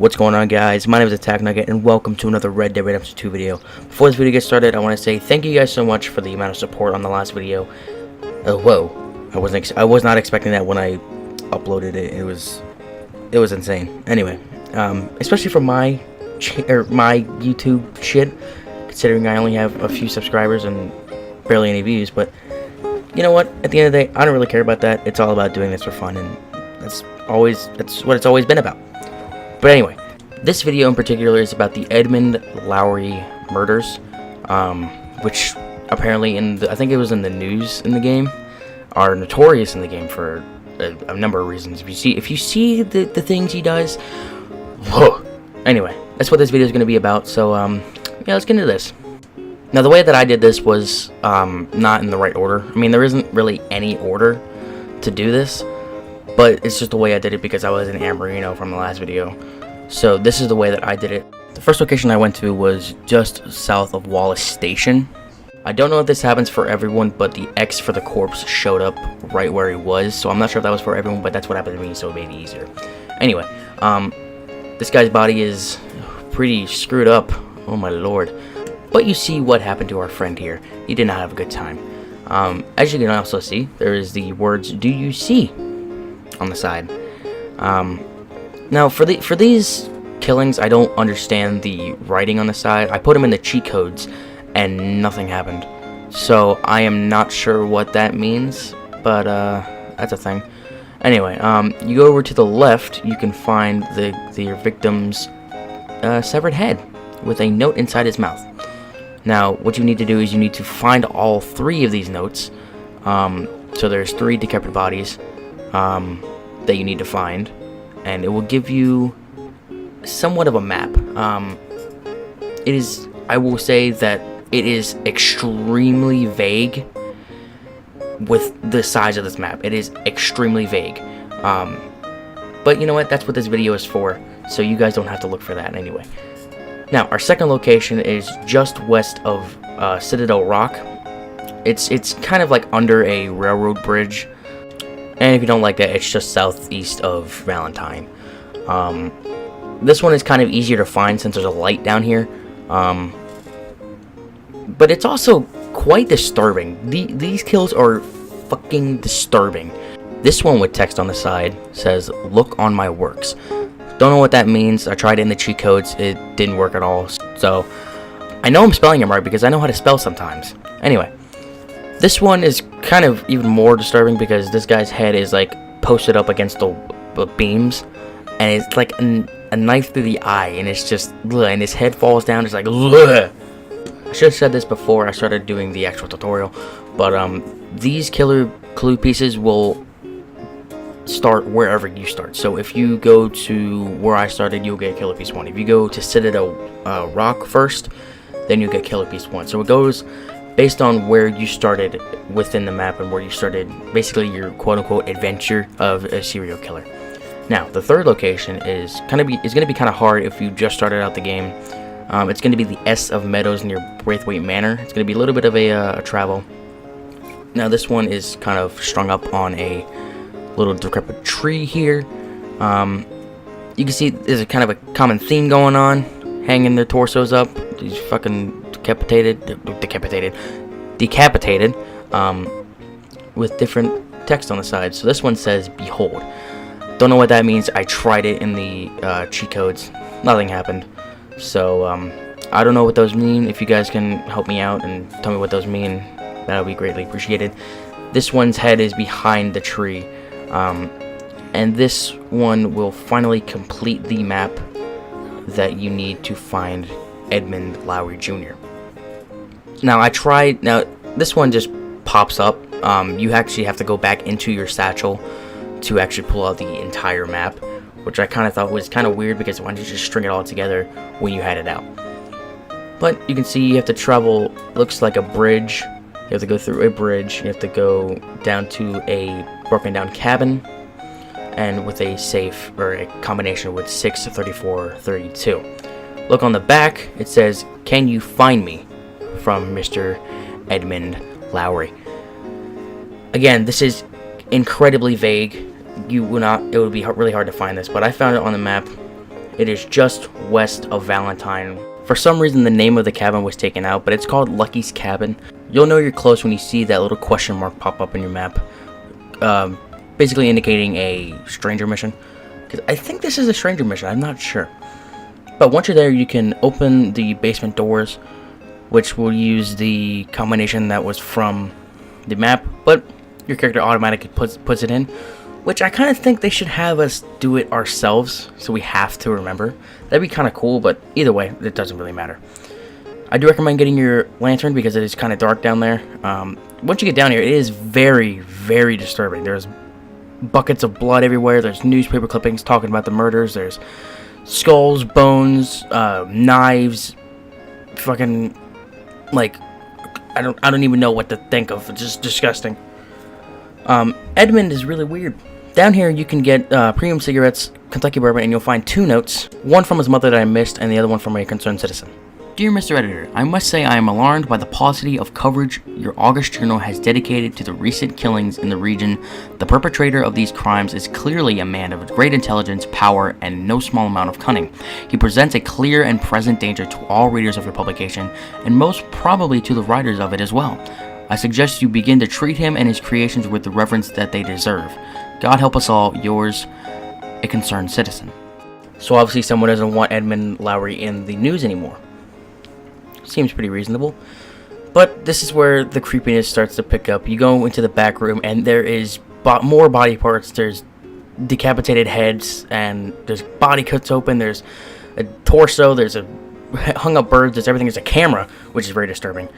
What's going on, guys? My name is Attack Nugget and welcome to another Red Dead Redemption 2 video. Before this video gets started, I want to say thank you guys so much for the amount of support on the last video. Whoa, I was not expecting that when I uploaded it. It was insane. Anyway, especially for my YouTube shit, considering I only have a few subscribers and barely any views. But you know what? At the end of the day, I don't really care about that. It's all about doing this for fun, and that's what it's always been about. But anyway, this video in particular is about the Edmund Lowry murders, which apparently I think it was in the news in the game, are notorious in the game for a number of reasons. If you see the things he does, whoa. Anyway, that's what this video is going to be about. So yeah, let's get into this. Now, the way that I did this was not in the right order. I mean, there isn't really any order to do this, but it's just the way I did it because I was in Amberino from the last video. So this is the way that I did it. The first location I went to was just south of Wallace Station. I don't know if this happens for everyone, but the X for the corpse showed up right where he was. So I'm not sure if that was for everyone, but that's what happened to me, so it made it easier. Anyway, this guy's body is pretty screwed up. Oh my lord. But you see what happened to our friend here. He did not have a good time. As you can also see, there is the words "Do you see?" on the side. Now for these killings, I don't understand the writing on the side. I put them in the cheat codes and nothing happened, so I am not sure what that means, but that's a thing. Anyway, you go over to the left, you can find your victim's severed head with a note inside his mouth. Now what you need to do is you need to find all three of these notes. So there's 3 decrepit bodies that you need to find, and it will give you somewhat of a map. I will say that it is extremely vague with the size of this map. It is extremely vague. But you know what? That's what this video is for, so you guys don't have to look for that anyway. Now, our second location is just west of Citadel Rock. It's kind of like under a railroad bridge. And if you don't like that, it's just southeast of Valentine. This one is kind of easier to find since there's a light down here. But it's also quite disturbing. These kills are fucking disturbing. This one with text on the side says, "Look on my works." Don't know what that means. I tried it in the cheat codes. It didn't work at all. So I know I'm spelling them right because I know how to spell sometimes. Anyway. This one is kind of even more disturbing because this guy's head is like posted up against the beams, and it's like a knife through the eye, and it's just ugh, and his head falls down. It's like ugh. I should have said this before I started doing the actual tutorial, but these killer clue pieces will start wherever you start. So if you go to where I started, you'll get killer piece 1. If you go to Citadel Rock first, then you get killer piece 1. So it goes based on where you started within the map and where you started, basically your quote-unquote adventure of a serial killer. Now, the third location is going to be kind of hard if you just started out the game. It's going to be the S of Meadows near Braithwaite Manor. It's going to be a little bit of a travel. Now, this one is kind of strung up on a little decrepit tree here. You can see there's a kind of a common theme going on, hanging their torsos up. These fucking decapitated, with different text on the side. So this one says "Behold." Don't know what that means. I tried it in the cheat codes. Nothing happened. So I don't know what those mean. If you guys can help me out and tell me what those mean, that would be greatly appreciated. This one's head is behind the tree, and this one will finally complete the map that you need to find Edmund Lowry Jr. Now this one just pops up. You actually have to go back into your satchel to actually pull out the entire map, which I kind of thought was kind of weird because why don't you just string it all together when you had it out? But you can see you have to travel, looks like a bridge. You have to go through a bridge. You have to go down to a broken down cabin, and with a safe, or a combination with 63432. Look on the back, it says, "Can you find me?" from Mr. Edmund Lowry. Again, this is incredibly vague. It would be really hard to find this, but I found it on the map, It is just west of Valentine. For some reason, the name of the cabin was taken out, but it's called Lucky's Cabin. You'll know you're close when you see that little question mark pop up in your map, basically indicating a stranger mission. Because I think this is a stranger mission, I'm not sure. But once you're there, you can open the basement doors, which will use the combination that was from the map, but your character automatically puts it in, which I kind of think they should have us do it ourselves, so we have to remember. That'd be kind of cool, but either way, it doesn't really matter. I do recommend getting your lantern because it is kind of dark down there. Once you get down here, it is very, very disturbing. There's buckets of blood everywhere. There's newspaper clippings talking about the murders. There's skulls, bones, knives, fucking, like, I don't even know what to think of. It's just disgusting. Edmund is really weird. Down here, you can get premium cigarettes, Kentucky bourbon, and you'll find 2 notes. One from his mother that I missed, and the other one from a concerned citizen. Dear Mr. Editor, I must say I am alarmed by the paucity of coverage your August journal has dedicated to the recent killings in the region. The perpetrator of these crimes is clearly a man of great intelligence, power, and no small amount of cunning. He presents a clear and present danger to all readers of your publication, and most probably to the writers of it as well. I suggest you begin to treat him and his creations with the reverence that they deserve. God help us all, yours, a concerned citizen. So obviously someone doesn't want Edmund Lowry in the news anymore. Seems pretty reasonable. But this is where the creepiness starts to pick up. You go into the back room and there is more body parts. There's decapitated heads and there's body cuts open. There's a torso. There's a hung up birds. There's everything. There's a camera, which is very disturbing.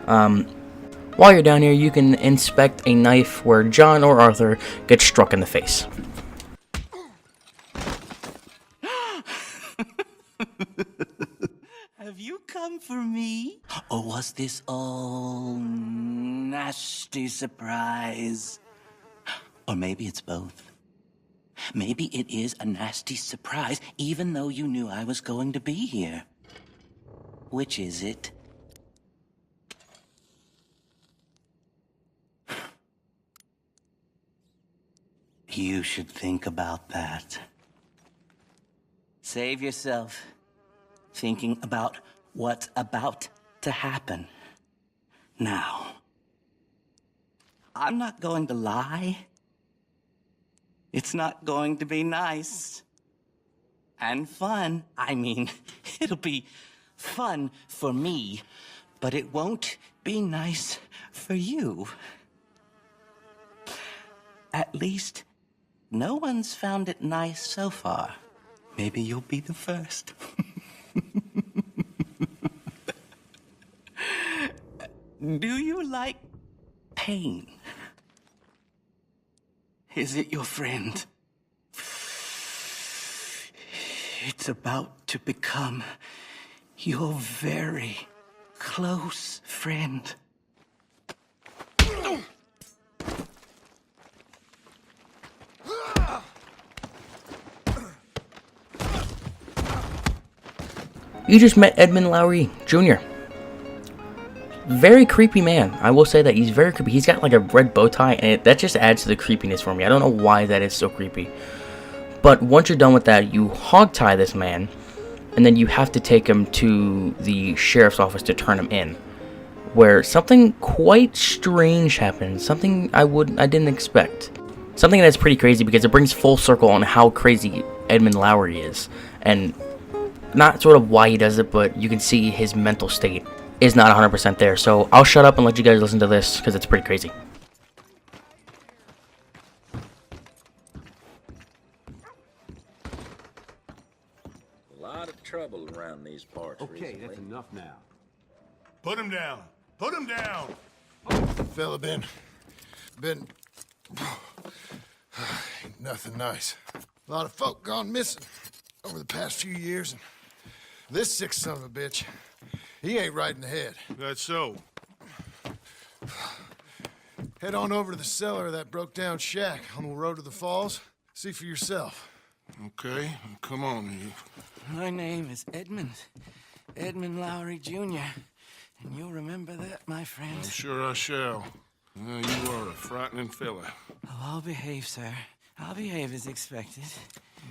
While you're down here, you can inspect a knife where John or Arthur gets struck in the face. Have you come for me? Or was this all nasty surprise? Or maybe it's both. Maybe it is a nasty surprise, even though you knew I was going to be here. Which is it? You should think about that. Save yourself thinking about what's about to happen. Now, I'm not going to lie. It's not going to be nice and fun. I mean, it'll be fun for me, but it won't be nice for you. At least, no one's found it nice so far. Maybe you'll be the first. Do you like pain? Is it your friend? It's about to become your very close friend. You just met Edmund Lowry Jr. Very creepy man. I will say that he's very creepy. He's got like a red bow tie, and that just adds to the creepiness for me. I don't know why that is so creepy. But once you're done with that, you hog tie this man, and then you have to take him to the sheriff's office to turn him in, where something quite strange happens. Something I didn't expect. Something that's pretty crazy because it brings full circle on how crazy Edmund Lowry is, and not sort of why he does it, but you can see his mental state is not 100% there. So I'll shut up and let you guys listen to this because it's pretty crazy. A lot of trouble around these parts recently. That's enough now. Put him down. Put him down. Fella been nothing nice. A lot of folk gone missing over the past few years, and this sick son of a bitch, he ain't right in the head. That's so. Head on over to the cellar of that broke-down shack on the road to the falls. See for yourself. Okay, come on, you. My name is Edmund. Edmund Lowry Jr. And you'll remember that, my friend. I'm sure I shall. You are a frightening fella. Oh, I'll behave, sir. I'll behave as expected.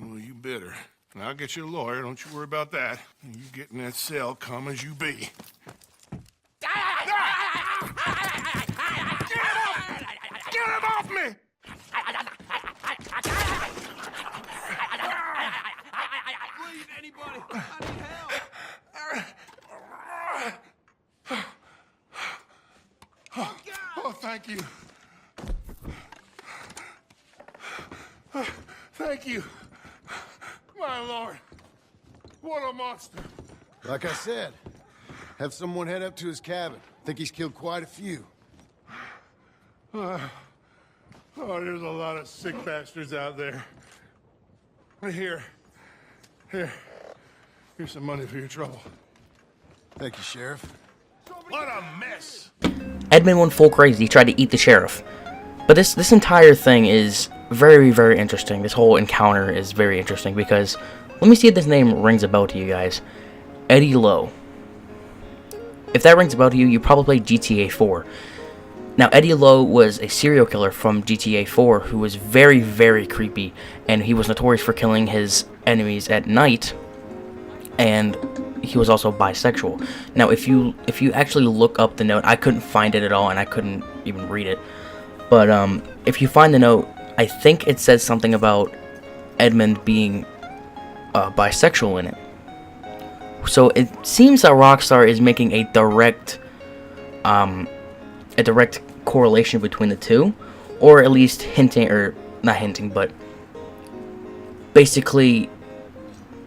Well, you better. I'll get you a lawyer, don't you worry about that. You get in that cell, calm as you be. Get him off me! Please, anybody! I need help! Oh, thank you. Thank you. My Lord. What a monster. Like I said, have someone head up to his cabin. Think he's killed quite a few. Oh, there's a lot of sick bastards out there. Here. Here's some money for your trouble. Thank you, Sheriff. What a mess! Edmund went full crazy. He tried to eat the sheriff. But this entire thing is very, very interesting. This whole encounter is very interesting because let me see if this name rings a bell to you guys. Eddie Lowe. If that rings a bell to you, you probably played GTA 4. Now, Eddie Lowe was a serial killer from GTA 4 who was very, very creepy, and he was notorious for killing his enemies at night, and he was also bisexual. Now, if you actually look up the note, I couldn't find it at all, and I couldn't even read it, but if you find the note, I think it says something about Edmund being bisexual in it. So it seems that Rockstar is making a direct correlation between the two, or at least hinting, or not hinting, but basically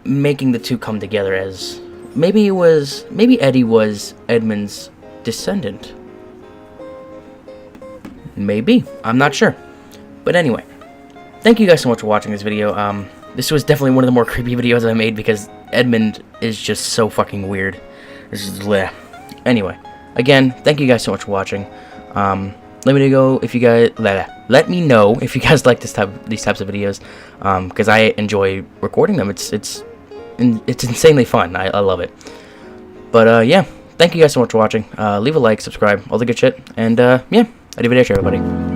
making the two come together as maybe Eddie was Edmund's descendant. Maybe. I'm not sure. But anyway, thank you guys so much for watching this video. This was definitely one of the more creepy videos I made because Edmund is just so fucking weird. This is bleh. Anyway, again, thank you guys so much for watching. Let me know if you guys like these types of videos, because I enjoy recording them. It's insanely fun. I love it. But yeah, thank you guys so much for watching. Leave a like, subscribe, all the good shit, and yeah, arrivederci everybody.